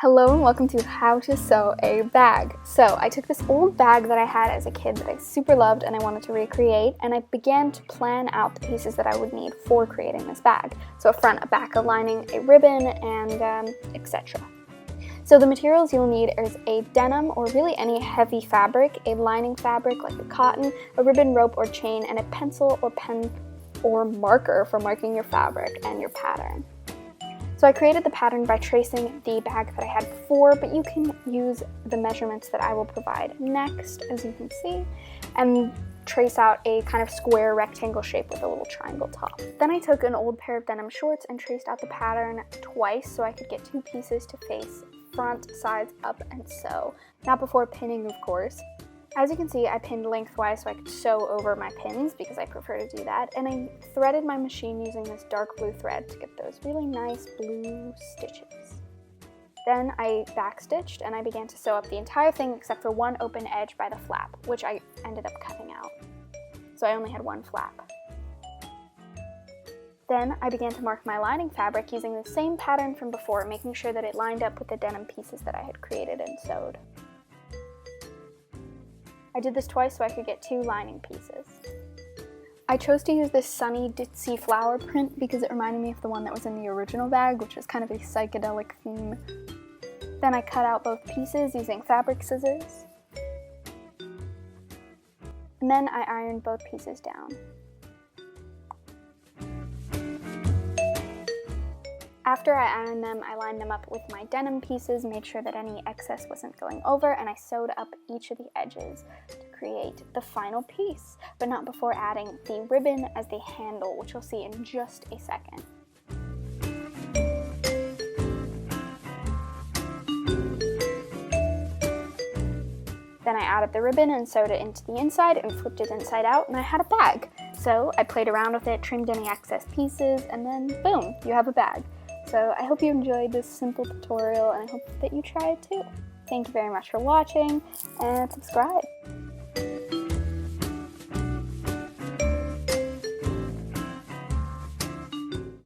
Hello and welcome to How to Sew a Bag. So I took this old bag that I had as a kid that I super loved and I wanted to recreate, and I began to plan out the pieces that I would need for creating this bag. So a front, a back, a lining, a ribbon, and etc. So the materials you'll need is a denim or really any heavy fabric, a lining fabric like a cotton, a ribbon, rope, or chain, and a pencil or pen or marker for marking your fabric and your pattern. So I created the pattern by tracing the bag that I had before, but you can use the measurements that I will provide next, as you can see, and trace out a kind of square rectangle shape with a little triangle top. Then I took an old pair of denim shorts and traced out the pattern twice so I could get two pieces to face front, sides, up, and sew. Not before pinning, of course. As you can see, I pinned lengthwise so I could sew over my pins because I prefer to do that, and I threaded my machine using this dark blue thread to get those really nice blue stitches. Then I backstitched and I began to sew up the entire thing except for one open edge by the flap, which I ended up cutting out. So I only had one flap. Then I began to mark my lining fabric using the same pattern from before, making sure that it lined up with the denim pieces that I had created and sewed. I did this twice so I could get two lining pieces. I chose to use this sunny ditzy flower print because it reminded me of the one that was in the original bag, which was kind of a psychedelic theme. Then I cut out both pieces using fabric scissors. And then I ironed both pieces down. After I ironed them, I lined them up with my denim pieces, made sure that any excess wasn't going over, and I sewed up each of the edges to create the final piece, but not before adding the ribbon as the handle, which you'll see in just a second. Then I added the ribbon and sewed it into the inside and flipped it inside out, and I had a bag. So I played around with it, trimmed any excess pieces, and then boom, you have a bag. So I hope you enjoyed this simple tutorial and I hope that you try it too. Thank you very much for watching and subscribe.